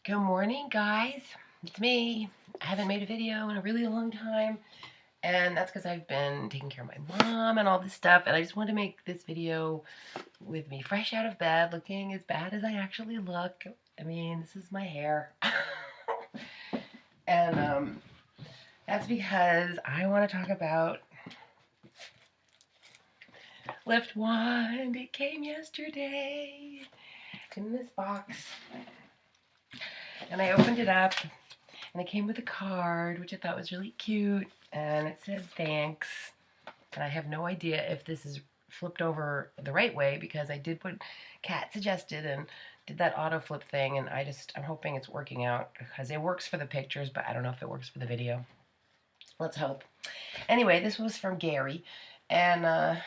Good morning, guys. It's me. I haven't made a video in a really long time, and that's because I've been taking care of my mom and all this stuff, and I just wanted to make this video with me fresh out of bed, looking as bad as I actually look. I mean, this is my hair. And that's because I want to talk about Lift Wand. It came yesterday in this box, and I opened it up. And it came with a card, which I thought was really cute. And it said thanks. And I have no idea if this is flipped over the right way because I did what Kat suggested and did that auto flip thing. And I'm hoping it's working out because it works for the pictures, but I don't know if it works for the video. Let's hope. Anyway, this was from Gary. And I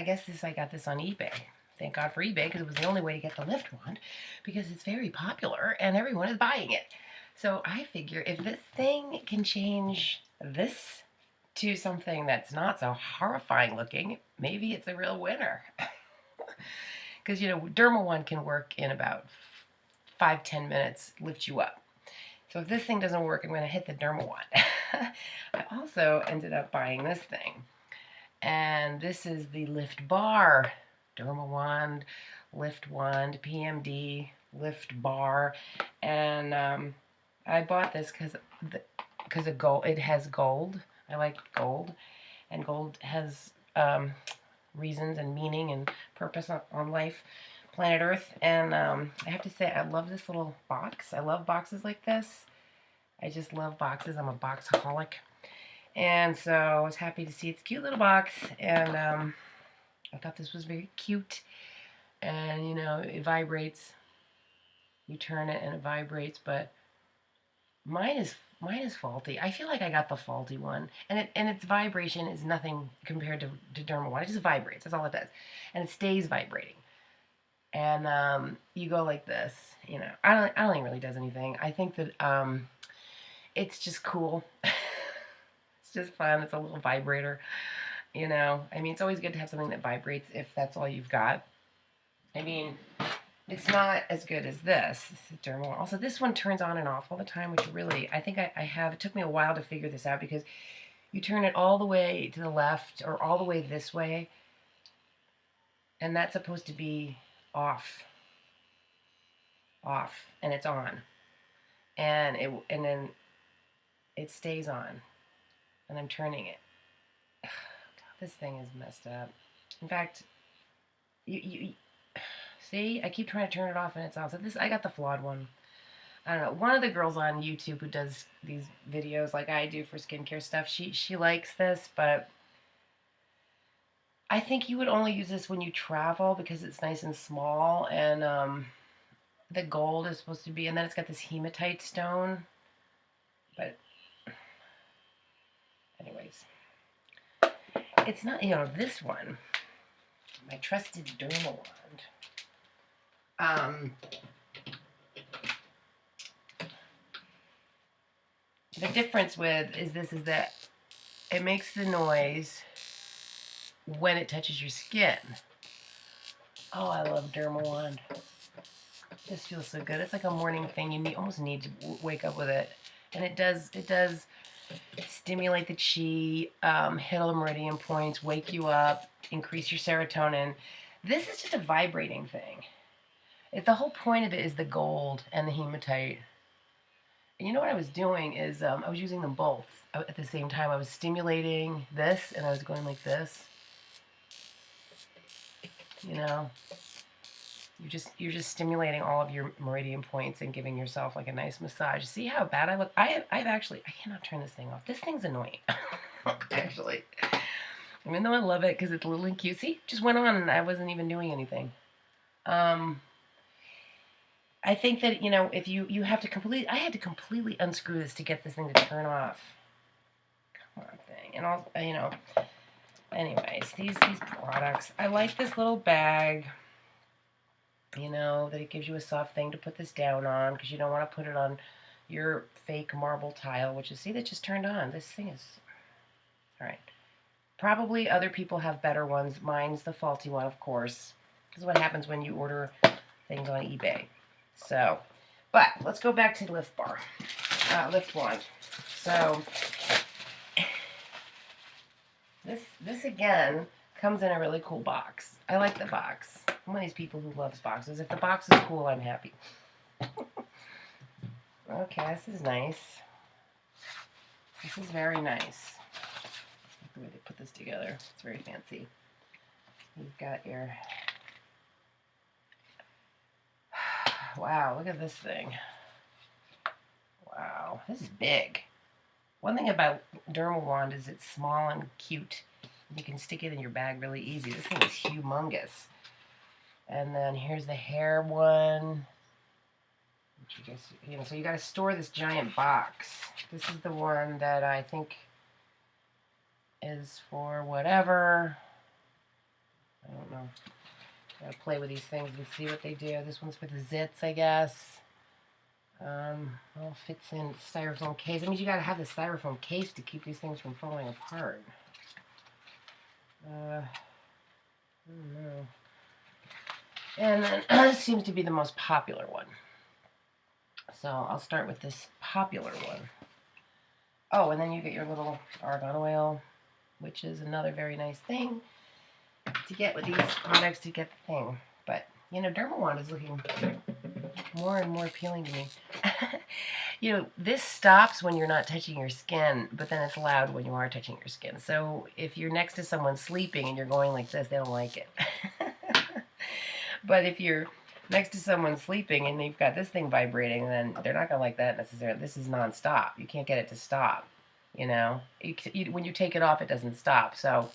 got this on eBay. Thank God for eBay because it was the only way to get the Lift Wand because it's very popular and everyone is buying it. So I figure if this thing can change this to something that's not so horrifying looking, maybe it's a real winner. Because, Dermawand can work in about 5-10 minutes, lift you up. So if this thing doesn't work, I'm going to hit the Dermawand. I also ended up buying this thing. And this is the Lift Bar. Dermawand, Lift Wand, PMD, Lift Bar. And I bought this because of gold. It has gold. I like gold, and gold has reasons and meaning and purpose on life, planet Earth. And I have to say, I love this little box. I love boxes like this. I just love boxes. I'm a boxaholic, and so I was happy to see its cute little box. And I thought this was very cute. And it vibrates. You turn it and it vibrates, but Mine is faulty. I feel like I got the faulty one, and its vibration is nothing compared to Dermawand. It just vibrates. That's all it does, and it stays vibrating. And you go like this. I don't think it really does anything. I think that it's just cool. It's just fun. It's a little vibrator. I mean, it's always good to have something that vibrates if that's all you've got. I mean, it's not as good as this Dermawand. Also, this one turns on and off all the time, which really, I think I have. It took me a while to figure this out because you turn it all the way to the left or all the way this way, and that's supposed to be off, and it's on, and then it stays on, and I'm turning it. God, this thing is messed up. In fact, you see, I keep trying to turn it off and it's on. So I got the flawed one. I don't know. One of the girls on YouTube who does these videos like I do for skincare stuff, she likes this, but I think you would only use this when you travel because it's nice and small, and the gold is supposed to be, and then it's got this hematite stone. But anyways, it's not, this one, my trusted Dermawand. The difference is that it makes the noise when it touches your skin. Oh, I love Dermawand. This feels so good. It's like a morning thing. You almost need to wake up with it, and it does stimulate the chi, hit all the meridian points, wake you up, increase your serotonin. This is just a vibrating thing. The whole point of it is the gold and the hematite. And what I was doing is I was using them both at the same time. I was stimulating this, and I was going like this. You're just stimulating all of your meridian points and giving yourself like a nice massage. See how bad I look? I cannot turn this thing off. This thing's annoying. Actually. Even though I love it because it's little and cute. See, just went on and I wasn't even doing anything. I think that, if you have to I had to completely unscrew this to get this thing to turn off. Come on, thing. And all, anyways, these products. I like this little bag, that it gives you a soft thing to put this down on because you don't want to put it on your fake marble tile, which is, see, that just turned on. This thing is, all right. Probably other people have better ones. Mine's the faulty one, of course. This is what happens when you order things on eBay. So, But let's go back to the lift bar, lift wand. So this again comes in a really cool box. I like the box. I'm one of these people who loves boxes. If the box is cool, I'm happy. Okay, this is nice. This is very nice. I like the way they put this together. It's very fancy. You've got your... Wow, look at this thing. Wow, this is big. One thing about Dermawand is it's small and cute. You can stick it in your bag really easy. This thing is humongous. And then here's the hair one. Which you guess, so you got to store this giant box. This is the one that I think is for whatever. I don't know. Gotta play with these things and see what they do. This one's for the zits, I guess. All fits in styrofoam case. I mean, you gotta have the styrofoam case to keep these things from falling apart. I don't know. And then this seems to be the most popular one. So I'll start with this popular one. Oh, and then you get your little argan oil, which is another very nice thing to get with these products to get the thing. But, you know, Dermawand is looking more and more appealing to me. You know, this stops when you're not touching your skin, but then it's loud when you are touching your skin. So if you're next to someone sleeping and you're going like this, they don't like it. But if you're next to someone sleeping and they've got this thing vibrating, then they're not going to like that necessarily. This is non-stop. You can't get it to stop, you know. When you take it off, it doesn't stop. So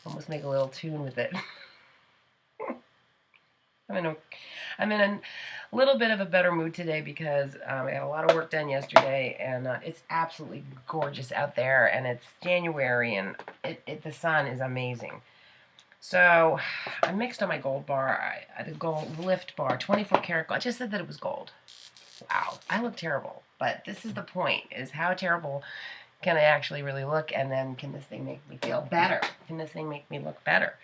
almost make a little tune with it. I'm in a little bit of a better mood today because I had a lot of work done yesterday, and it's absolutely gorgeous out there, and it's January, and the sun is amazing. So I mixed on my gold bar, the gold lift bar, 24 karat gold. I just said that it was gold. Wow, I look terrible, but this is the point, is how terrible can I actually really look, and then can this thing make me feel better? Can this thing make me look better?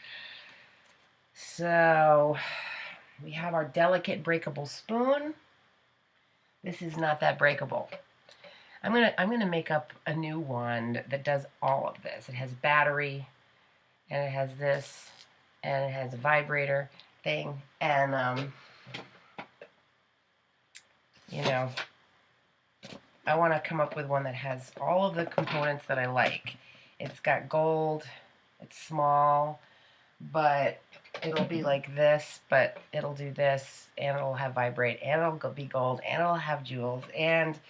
So we have our delicate breakable spoon. This is not that breakable. I'm gonna make up a new wand that does all of this. It has battery, and it has this, and it has a vibrator thing, and you know, I want to come up with one that has all of the components that I like. It's got gold, it's small, but it'll be like this, but it'll do this, and it'll have vibrate, and it'll be gold, and it'll have jewels, and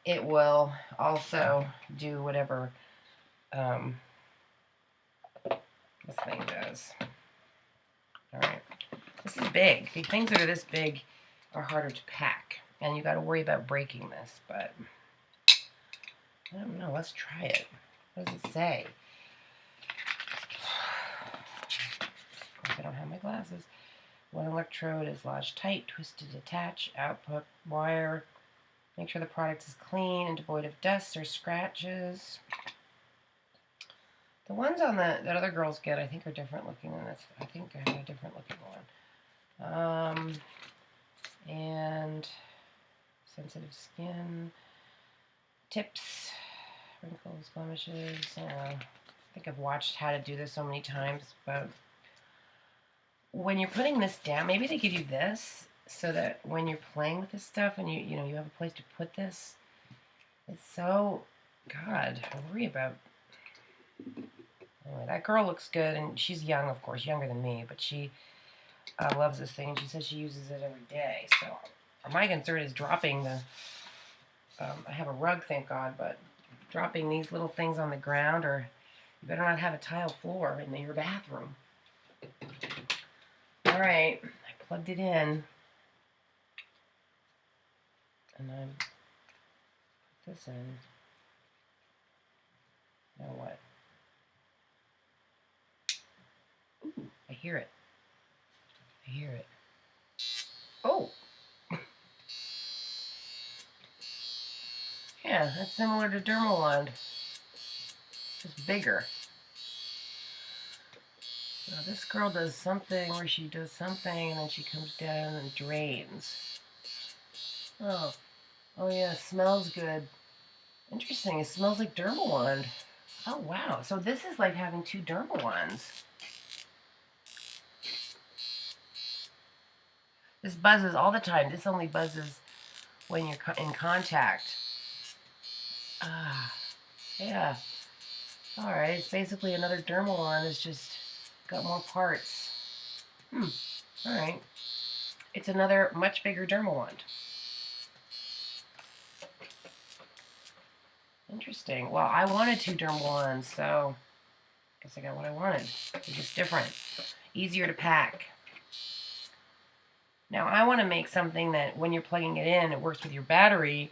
it will also do whatever this thing does. Alright, this is big. The things that are this big are harder to pack, and you got to worry about breaking this, but I don't know. Let's try it. What does it say? Of course, I don't have my glasses. One electrode is lodged tight, twisted to attach, output wire. Make sure the product is clean and devoid of dust or scratches. The ones on that other girls get, I think, are different looking than this. I think I have a different looking one. And sensitive skin, tips, wrinkles, blemishes. I think I've watched how to do this so many times, but when you're putting this down, maybe they give you this so that when you're playing with this stuff and you have a place to put this, it's so, God, I worry about. Anyway, that girl looks good, and she's young, of course, younger than me, but she loves this thing, and she says she uses it every day. So my concern is dropping the, I have a rug, thank God, but dropping these little things on the ground, or you better not have a tile floor in your bathroom. All right, I plugged it in, and I put this in. Now what? Ooh, I hear it. I hear it. Oh! Yeah, that's similar to Dermawand. Just bigger. Now this girl does something where she does something and then she comes down and drains. Oh, oh yeah, smells good. Interesting, it smells like Dermawand. Oh wow, so this is like having two Dermawands. This buzzes all the time. This only buzzes when you're in contact. Ah, yeah. All right, it's basically another Dermawand. It's just got more parts. All right. It's another much bigger Dermawand. Interesting. Well, I wanted two Dermawands, so I guess I got what I wanted. They're just different. Easier to pack. Now, I want to make something that when you're plugging it in, it works with your battery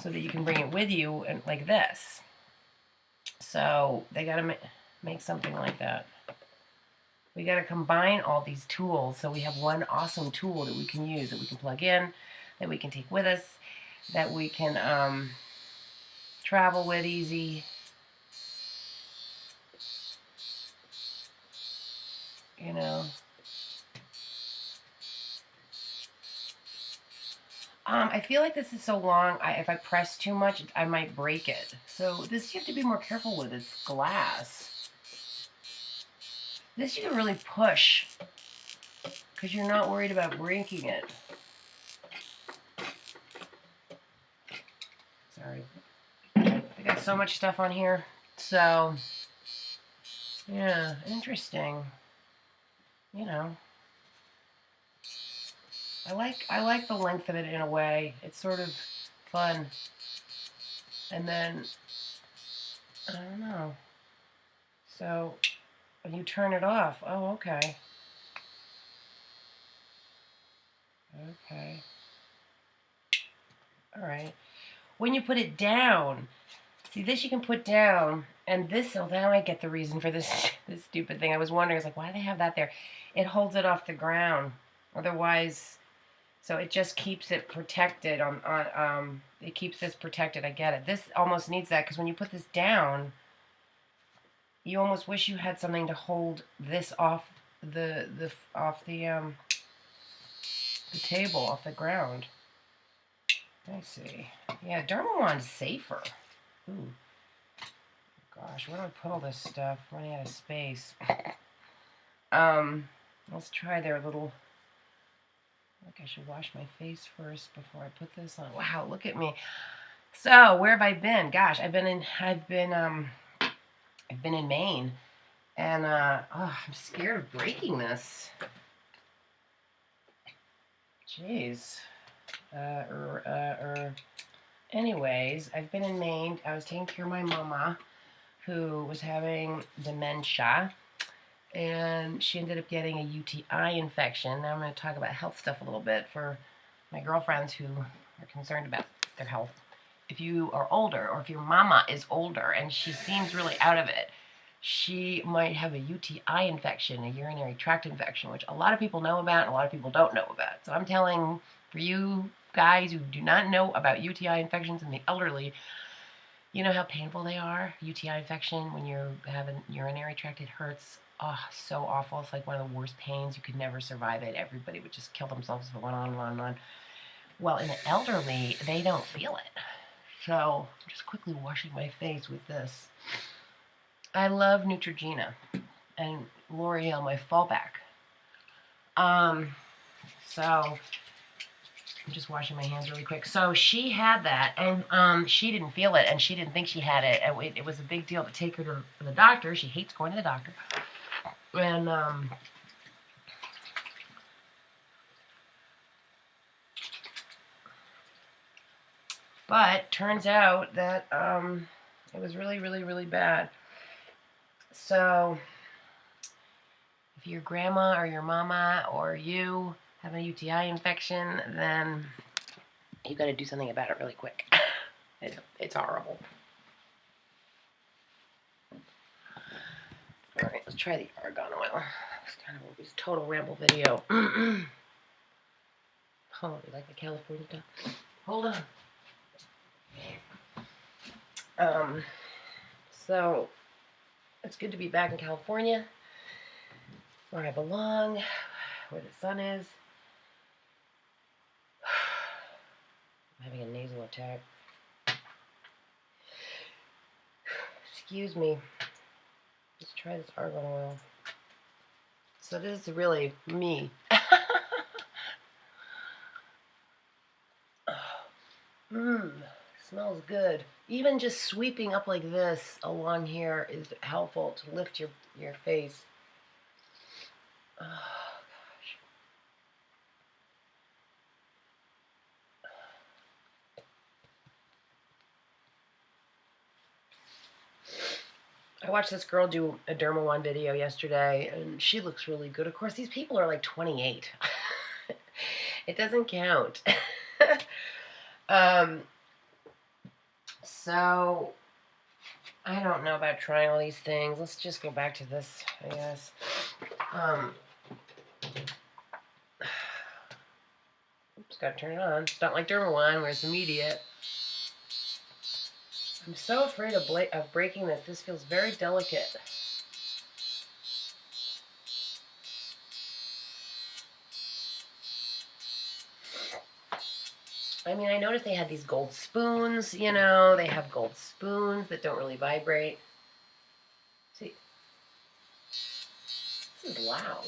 so that you can bring it with you and like this. So they got to make something like that. We got to combine all these tools so we have one awesome tool that we can use, that we can plug in, that we can take with us, that we can travel with easy. You know. I feel like this is so long, if I press too much, I might break it. So this you have to be more careful with. It's glass. This you can really push because you're not worried about breaking it. Sorry. I got so much stuff on here. So, yeah, interesting. You know. I like the length of it in a way. It's sort of fun. And then, I don't know. So, when you turn it off, oh, okay. Okay. All right. When you put it down, see this you can put down, and this, so now I get the reason for this this stupid thing. I was wondering, I was like, why do they have that there? It holds it off the ground. Otherwise, so it just keeps it protected it keeps this protected. I get it. This almost needs that because when you put this down, you almost wish you had something to hold this off the table, off the ground. I see. Yeah, Dermawand's safer. Ooh. Gosh, where do I put all this stuff? Running out of space. Let's try their little. Look, I should wash my face first before I put this on. Wow, look at me. So, where have I been? Gosh, I've been in Maine, and I'm scared of breaking this. Jeez. Anyways, I've been in Maine. I was taking care of my mama, who was having dementia, and she ended up getting a UTI infection. Now I'm going to talk about health stuff a little bit for my girlfriends who are concerned about their health. If you are older, or if your mama is older and she seems really out of it, she might have a UTI infection, a urinary tract infection, which a lot of people know about and a lot of people don't know about. So I'm telling, for you guys who do not know about UTI infections in the elderly, you know how painful they are? UTI infection, when you have a urinary tract, it hurts. Oh, so awful. It's like one of the worst pains. You could never survive it. Everybody would just kill themselves if it went on and on and on. Well, in the elderly, they don't feel it. So I'm just quickly washing my face with this. I love Neutrogena and L'Oreal, my fallback. So I'm just washing my hands really quick. So she had that, and she didn't feel it, and she didn't think she had it. And it was a big deal to take her to the doctor. She hates going to the doctor. And but turns out that it was really, really, really bad. So if your grandma or your mama or you have a UTI infection, then you got to do something about it really quick. It's horrible. All right, let's try the argan oil. It's kind of a total ramble video. Oh, we like the California stuff. Hold on. So it's good to be back in California. where I belong, where the sun is. I'm having a nasal attack. Excuse me. Let's try this argan oil. So this is really me. Mmm, smells good. Even just sweeping up like this along here is helpful to lift your face. Oh, gosh. I watched this girl do a Dermawand video yesterday, and she looks really good. Of course, these people are like 28. It doesn't count. So, I don't know about trying all these things. Let's just go back to this, I guess. Oops, gotta turn it on. It's not like Dermawand where it's immediate. I'm so afraid of breaking this. This feels very delicate. I mean, I noticed they had these gold spoons, you know. They have gold spoons that don't really vibrate. See, this is loud.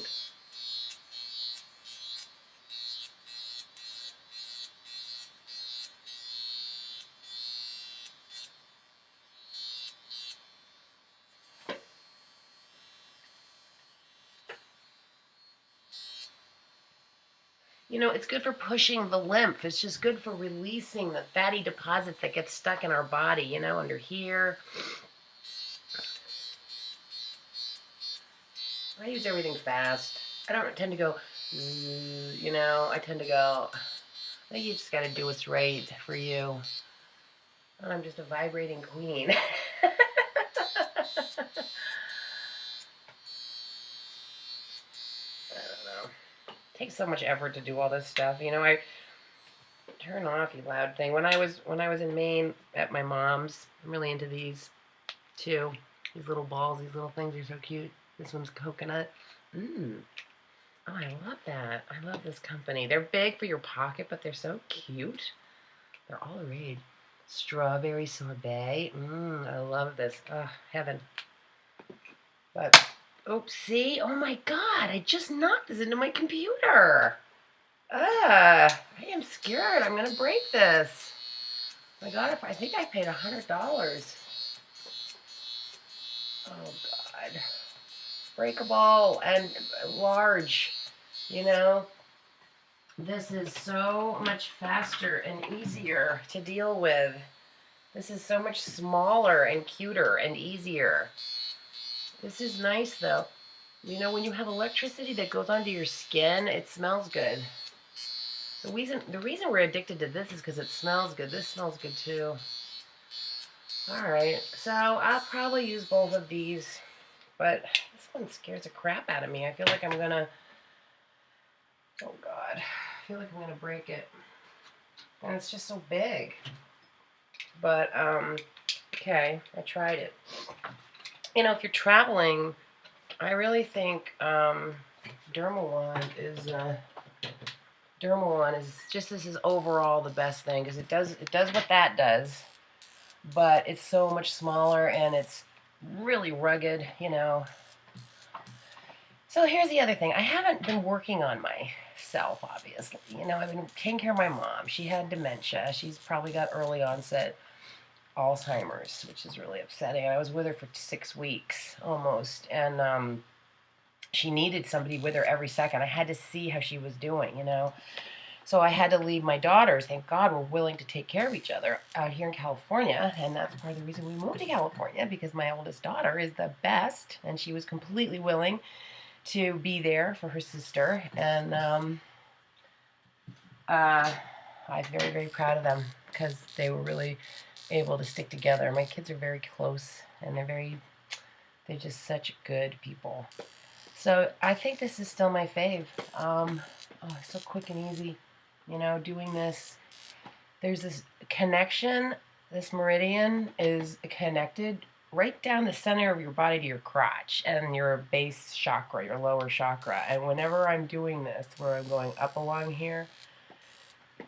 You know, it's good for pushing the lymph. It's just good for releasing the fatty deposits that get stuck in our body, you know, under here. I use everything fast. I don't tend to go, you know, I tend to go, I think you just got to do what's right for you. And I'm just a vibrating queen. Takes so much effort to do all this stuff. You know, I turn off you loud thing. When I was in Maine at my mom's, I'm really into these too. These little balls, these little things are so cute. This one's coconut. Oh, I love that. I love this company. They're big for your pocket, but they're so cute. They're all the rage. Strawberry sorbet. I love this. Oh, heaven. But oops, see? Oh my god, I just knocked this into my computer. I am scared. I'm going to break this. My god, I think I paid $100. Oh god. Breakable and large, you know. This is so much faster and easier to deal with. This is so much smaller and cuter and easier. This is nice though. You know, when you have electricity that goes onto your skin, it smells good. The reason we're addicted to this is because it smells good. This smells good too. Alright, so I'll probably use both of these, but this one scares the crap out of me. I feel like I'm gonna, oh god, I feel like I'm gonna break it. And it's just so big. But, okay, I tried it. You know, if you're traveling, I really think Dermawand is just, this is overall the best thing, because it does what that does, but it's so much smaller and it's really rugged, you know. So here's the other thing. I haven't been working on myself, obviously. You know, I've been taking care of my mom. She had dementia. She's probably got early onset Alzheimer's, which is really upsetting. I was with her for 6 weeks almost, and she needed somebody with her every second. I had to see how she was doing, you know. So I had to leave my daughters. Thank God we're willing to take care of each other out here in California, and that's part of the reason we moved to California, because my oldest daughter is the best, and she was completely willing to be there for her sister, and I'm very, very proud of them, because they were really able to stick together. My kids are very close, and they're just such good people. So I think this is still my fave. So quick and easy, you know, doing this. There's this connection. This meridian is connected right down the center of your body to your crotch and your base chakra, your lower chakra. And whenever I'm doing this, where I'm going up along here,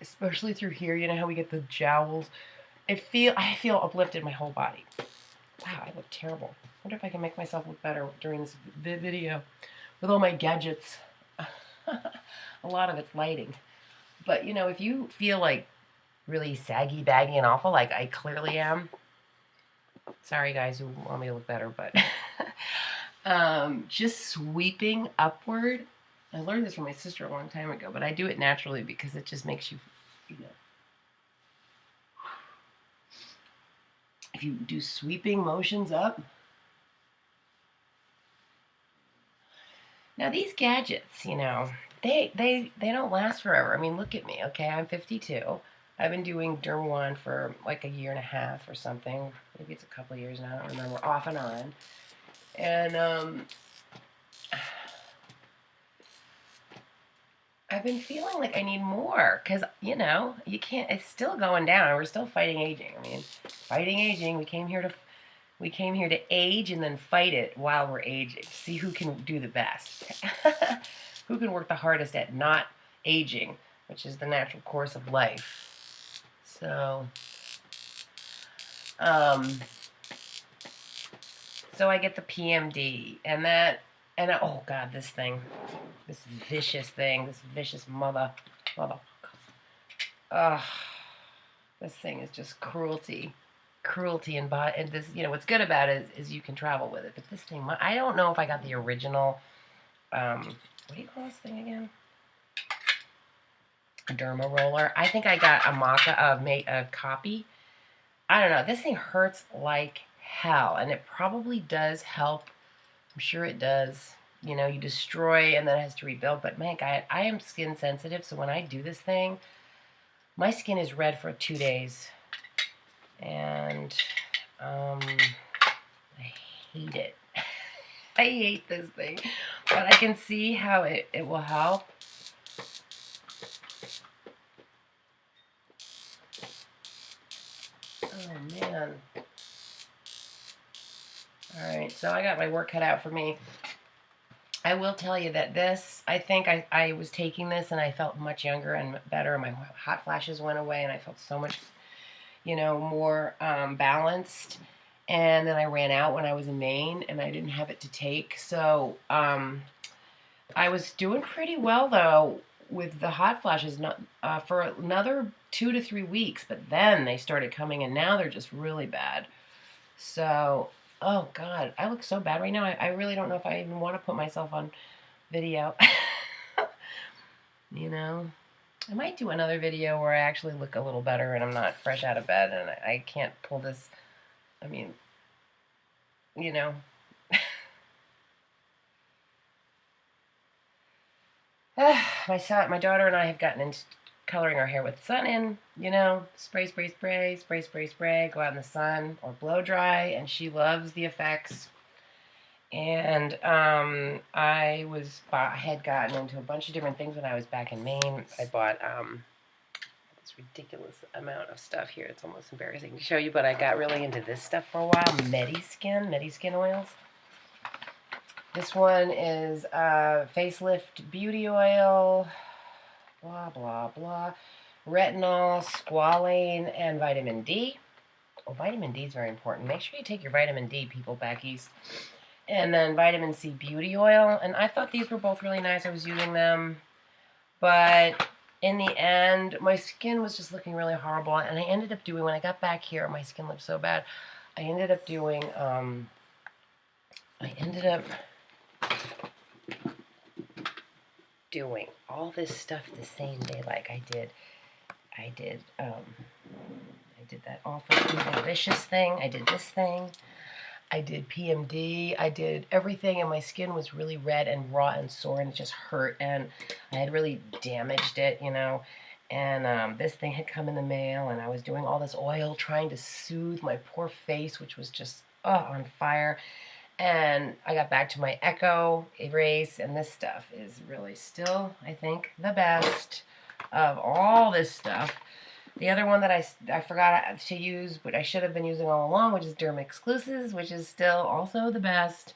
especially through here, you know how we get the jowls? I feel uplifted my whole body. Wow, I look terrible. I wonder if I can make myself look better during this video with all my gadgets. A lot of it's lighting. But, you know, if you feel like really saggy, baggy, and awful, like I clearly am, sorry guys who want me to look better, but just sweeping upward. I learned this from my sister a long time ago, but I do it naturally because it just makes you, you know, if you do sweeping motions up. Now these gadgets, you know, they don't last forever. I mean, look at me, okay? I'm 52. I've been doing Dermawand for like a year and a half or something. Maybe it's a couple of years now. I don't remember. Off and on. And I've been feeling like I need more because, you know, you can't. It's still going down. We're still fighting aging. I mean, fighting aging. We came here to age and then fight it while we're aging. See who can do the best. Who can work the hardest at not aging, which is the natural course of life. So, so I get the PMD, and oh God, this vicious thing, this vicious mother, this thing is just cruelty and body. And this, you know, what's good about it is you can travel with it. But this thing, I don't know if I got the original. What do you call this thing again? A derma roller. I think I got a copy. I don't know. This thing hurts like hell, and it probably does help. I'm sure it does. You know, you destroy and then it has to rebuild. But man, I am skin sensitive, so when I do this thing, my skin is red for 2 days, and I hate it. I hate this thing, but I can see how it will help. Oh man. Alright, so I got my work cut out for me. I will tell you that this, I think I was taking this and I felt much younger and better, and my hot flashes went away and I felt so much, you know, more balanced. And then I ran out when I was in Maine and I didn't have it to take. So I was doing pretty well though with the hot flashes for another 2 to 3 weeks, but then they started coming and now they're just really bad. So, oh God, I look so bad right now. I really don't know if I even want to put myself on video. You know, I might do another video where I actually look a little better and I'm not fresh out of bed and I can't pull this. I mean, you know. My daughter and I have gotten into coloring our hair with sun in, you know, spray, go out in the sun or blow dry, and she loves the effects. And I had gotten into a bunch of different things when I was back in Maine. I bought this ridiculous amount of stuff here. It's almost embarrassing to show you, but I got really into this stuff for a while. Mediskin oils. This one is Facelift Beauty Oil, blah, blah, blah. Retinol, squalane, and vitamin D. Oh, vitamin D is very important. Make sure you take your vitamin D, people back east. And then vitamin C Beauty Oil. And I thought these were both really nice. I was using them. But in the end, my skin was just looking really horrible. And I ended up doing, when I got back here, my skin looked so bad. I ended up doing, doing all this stuff the same day like I did that awful evil vicious thing. I did this thing. I did PMD. I did everything, and my skin was really red and raw and sore, and it just hurt, and I had really damaged it, you know. And this thing had come in the mail, and I was doing all this oil trying to soothe my poor face, which was just on fire. And I got back to my Echo Erase, and this stuff is really still, I think, the best of all this stuff. The other one that I forgot to use, but I should have been using all along, which is Derma Exclusives, which is still also the best.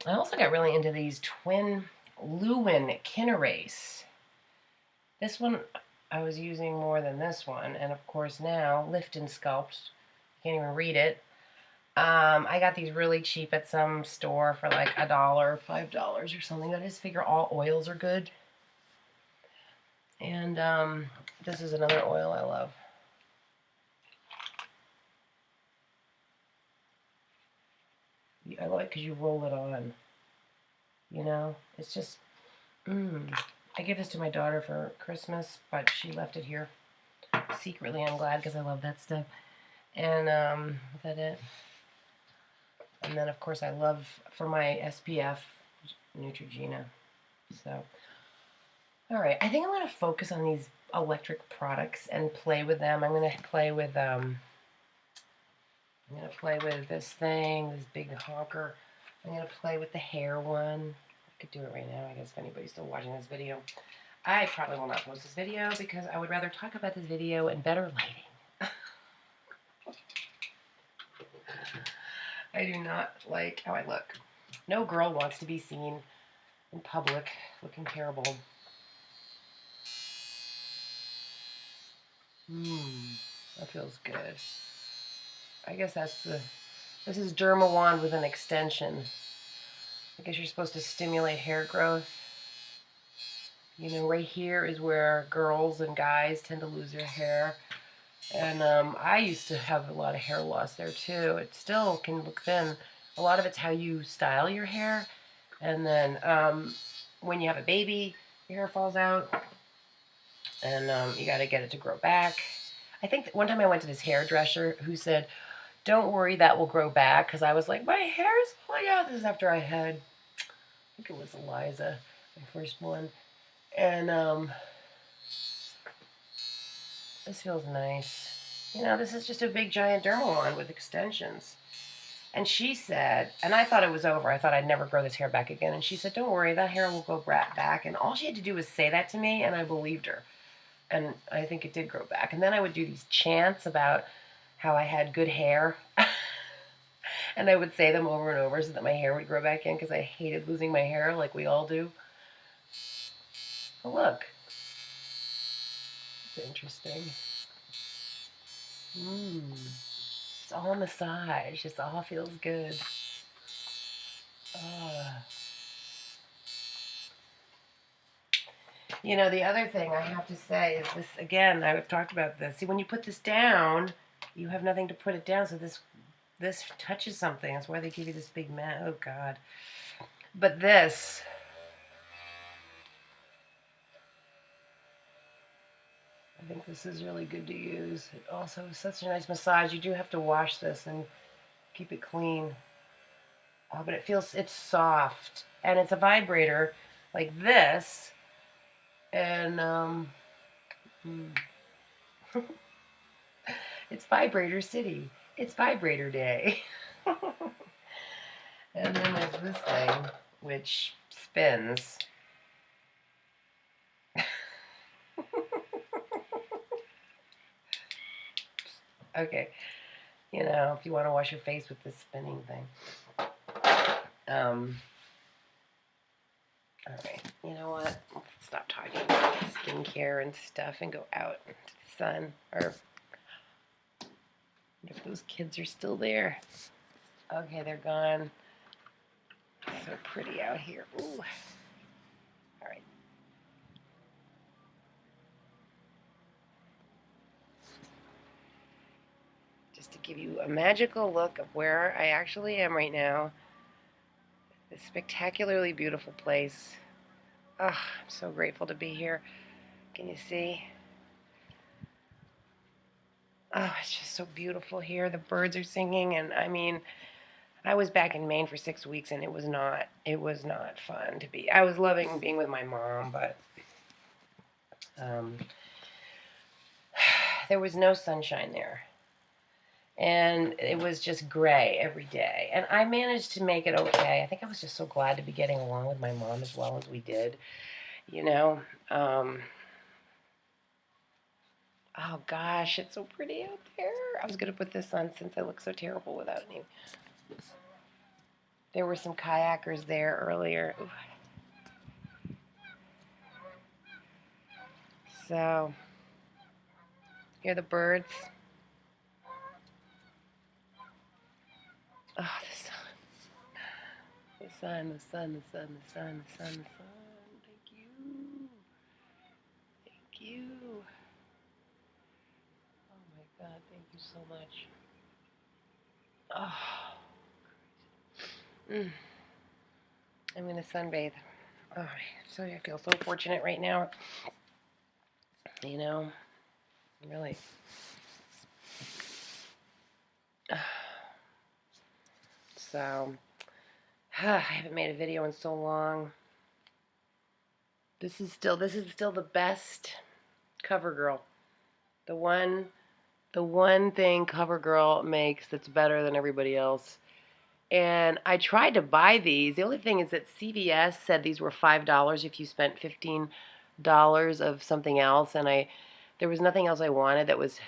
I also got really into these Twin Lewin Kinerace. This one I was using more than this one, and of course now Lift and Sculpt. You can't even read it. I got these really cheap at some store for like $1, $5 or something. I just figure all oils are good. And this is another oil I love. I love it because you roll it on. You know, it's just, I gave this to my daughter for Christmas, but she left it here. Secretly, I'm glad because I love that stuff. And is that it? And then, of course, I love, for my SPF, Neutrogena. So, all right. I think I'm going to focus on these electric products and play with them. I'm going to play with this thing, this big honker. I'm going to play with the hair one. I could do it right now, I guess, if anybody's still watching this video. I probably will not post this video because I would rather talk about this video in better lighting. I do not like how I look. No girl wants to be seen in public looking terrible. That feels good. I guess this is Dermawand with an extension. I guess you're supposed to stimulate hair growth. You know, right here is where girls and guys tend to lose their hair. And I used to have a lot of hair loss there too. It still can look thin. A lot of it's how you style your hair. And then when you have a baby, your hair falls out. And you got to get it to grow back. I think that one time I went to this hairdresser who said, "Don't worry, that will grow back." Because I was like, my hair's falling out. This is after I had, I think it was Eliza, my first one. And this feels nice. You know, this is just a big giant Dermawand with extensions. And she said, and I thought it was over. I thought I'd never grow this hair back again. And she said, "Don't worry, that hair will go back." And all she had to do was say that to me, and I believed her. And I think it did grow back. And then I would do these chants about how I had good hair. And I would say them over and over so that my hair would grow back in because I hated losing my hair like we all do. But look. It's interesting. It's all massage. It all feels good. You know, the other thing I have to say is this, again, I've talked about this. See, when you put this down, you have nothing to put it down, so this touches something. That's why they give you this big mat. Oh, God. But this, I think this is really good to use. It also is such a nice massage. You do have to wash this and keep it clean. But it's soft. And it's a vibrator like this. And it's Vibrator City. It's Vibrator Day. And then there's this thing, which spins. Okay, you know, if you want to wash your face with this spinning thing. Alright, you know what? Let's stop talking about skincare and stuff and go out into the sun. Or if those kids are still there. Okay, they're gone. It's so pretty out here. Ooh. Alright. Just to give you a magical look of where I actually am right now. This spectacularly beautiful place. Oh, I'm so grateful to be here. Can you see? Oh, it's just so beautiful here. The birds are singing, and I mean, I was back in Maine for 6 weeks, and it was not fun to be. I was loving being with my mom, but there was no sunshine there. And it was just gray every day. And I managed to make it okay. I think I was just so glad to be getting along with my mom as well as we did. You know? Oh gosh, it's so pretty out there. I was going to put this on since I look so terrible without any. There were some kayakers there earlier. Ooh. So, hear the birds. Oh, the sun, the sun, the sun, the sun, the sun, the sun. Thank you. Thank you. Oh my God, thank you so much. Oh. I'm going to sunbathe. Oh, so I feel so fortunate right now. You know, really. So, I haven't made a video in so long. This is still the best CoverGirl. The one thing CoverGirl makes that's better than everybody else. And I tried to buy these. The only thing is that CVS said these were $5 if you spent $15 of something else, and there was nothing else I wanted that was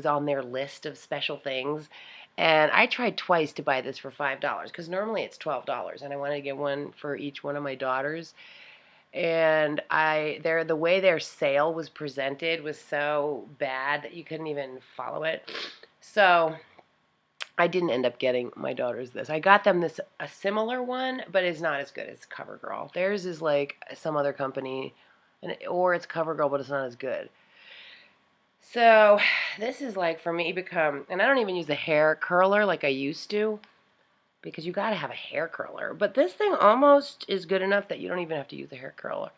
on their list of special things. And I tried twice to buy this for $5 because normally it's $12, and I wanted to get one for each one of my daughters. And the way their sale was presented was so bad that you couldn't even follow it. So I didn't end up getting my daughters this. I got them a similar one, but it's not as good as CoverGirl. Theirs is like some other company, or it's CoverGirl, but it's not as good. So this is like for me and I don't even use a hair curler like I used to, because you got to have a hair curler. But this thing almost is good enough that you don't even have to use a hair curler.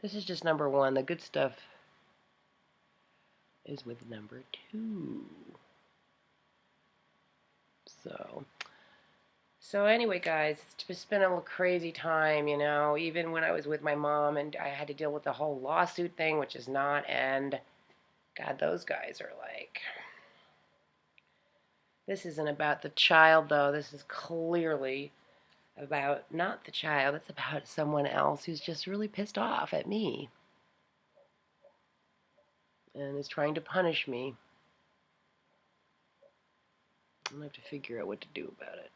This is just number one. The good stuff is with number two. So anyway, guys, it's just been a crazy time, you know, even when I was with my mom and I had to deal with the whole lawsuit thing, which is not, and God, those guys are like, this isn't about the child, though. This is clearly about not the child. It's about someone else who's just really pissed off at me and is trying to punish me. I'm going to have to figure out what to do about it.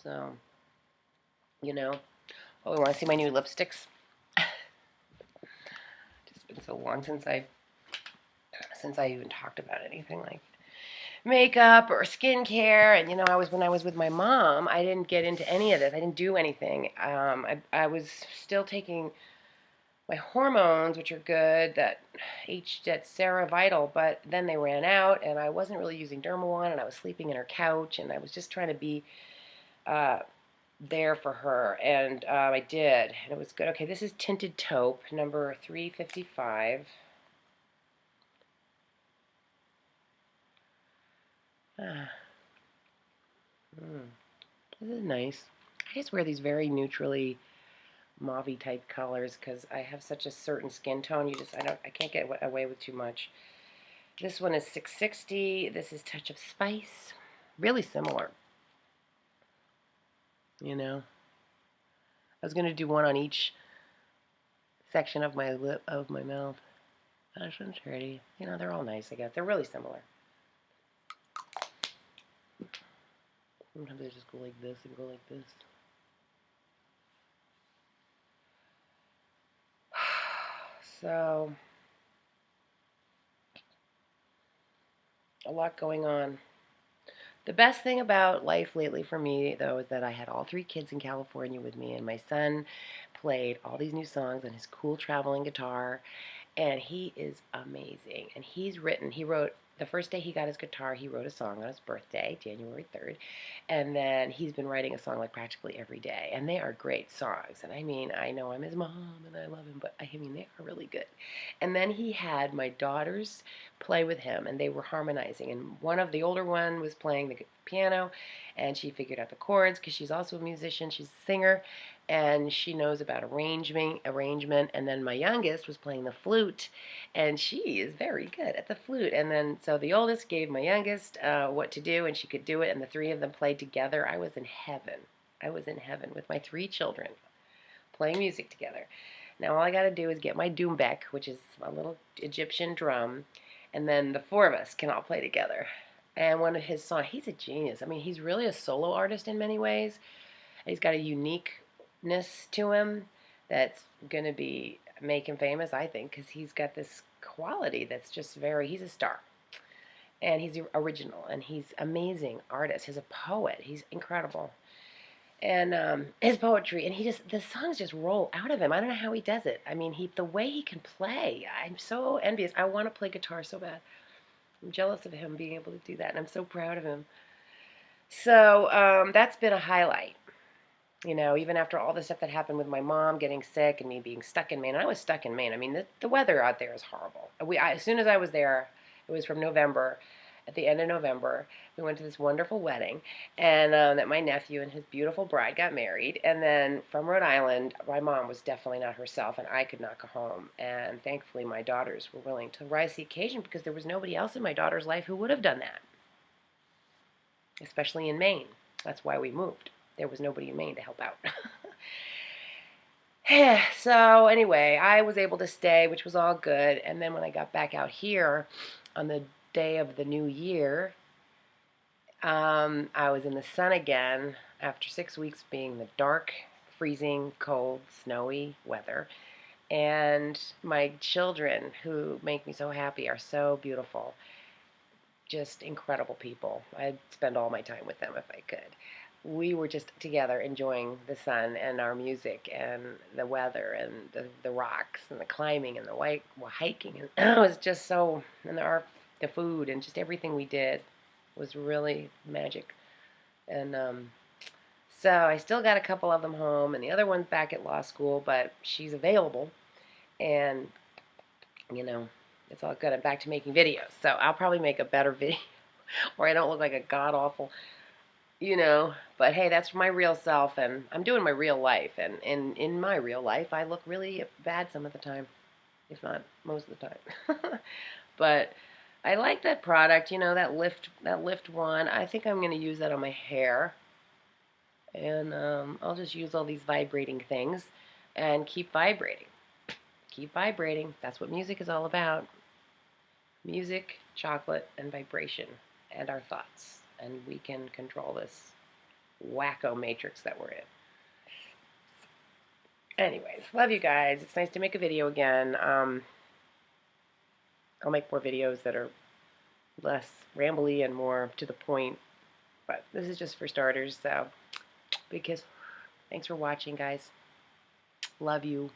So, you know, oh, we want to see my new lipsticks? It's been so long since I even talked about anything like makeup or skincare. And you know, when I was with my mom, I didn't get into any of this. I didn't do anything. I was still taking my hormones, which are good, that Sarah Vital, but then they ran out, and I wasn't really using Dermawand, and I was sleeping in her couch, and I was just trying to be there for her, and I did, and it was good. Okay, this is Tinted Taupe, number 355. This is nice. I just wear these very neutrally mauve type colors because I have such a certain skin tone. I can't get away with too much. This one is 660. This is Touch of Spice. Really similar. You know, I was gonna do one on each section of my mouth. Gosh, I'm pretty. You know, they're all nice. I guess they're really similar. Sometimes they just go like this and go like this. So, a lot going on. The best thing about life lately for me, though, is that I had all three kids in California with me, and my son played all these new songs on his cool traveling guitar, and he is amazing. And he wrote, the first day he got his guitar, he wrote a song on his birthday, January 3rd, and then he's been writing a song like practically every day, and they are great songs. And I mean, I know I'm his mom, and I love him, but I mean, they are really good. And then he had my daughters play with him, and they were harmonizing, and the older one was playing the piano, and she figured out the chords because she's also a musician, she's a singer, and she knows about arrangement, and then my youngest was playing the flute, and she is very good at the flute. And then so the oldest gave my youngest what to do, and she could do it, and the three of them played together. I was in heaven with my three children playing music together. Now all I got to do is get my doumbek, which is a little Egyptian drum, and then the four of us can all play together. And one of his songs, he's a genius. I mean, he's really a solo artist in many ways. He's got a uniqueness to him that's going to be make him famous, I think, because he's got this quality that's just he's a star. And he's original, and he's amazing artist. He's a poet. He's incredible. And his poetry, and the songs just roll out of him. I don't know how he does it. I mean, the way he can play, I'm so envious. I want to play guitar so bad. I'm jealous of him being able to do that, and I'm so proud of him. So that's been a highlight. You know, even after all the stuff that happened with my mom getting sick and me being stuck in Maine, and I was stuck in Maine. I mean, the weather out there is horrible. As soon as I was there, it was from November. At the end of November, we went to this wonderful wedding, and that my nephew and his beautiful bride got married. And then from Rhode Island, my mom was definitely not herself, and I could not go home. And thankfully, my daughters were willing to rise to the occasion because there was nobody else in my daughter's life who would have done that, especially in Maine. That's why we moved. There was nobody in Maine to help out. So anyway, I was able to stay, which was all good. And then when I got back out here on the day of the new year, I was in the sun again after 6 weeks being the dark, freezing, cold, snowy weather. And my children, who make me so happy, are so beautiful. Just incredible people. I'd spend all my time with them if I could. We were just together enjoying the sun and our music and the weather and the rocks and the climbing and the hiking. And it was just so, and the food and just everything we did was really magic. And so I still got a couple of them home, and the other one's back at law school, but she's available. And, you know, it's all good. I'm back to making videos. So I'll probably make a better video where I don't look like a god-awful, but hey, that's my real self, and I'm doing my real life. And in my real life, I look really bad some of the time, if not most of the time. But I like that product, that lift one. I think I'm going to use that on my hair. And I'll just use all these vibrating things and keep vibrating. Keep vibrating. That's what music is all about. Music, chocolate, and vibration, and our thoughts. And we can control this wacko matrix that we're in. Anyways, love you guys. It's nice to make a video again. I'll make more videos that are less rambly and more to the point. But this is just for starters, so big kiss. Thanks for watching, guys. Love you.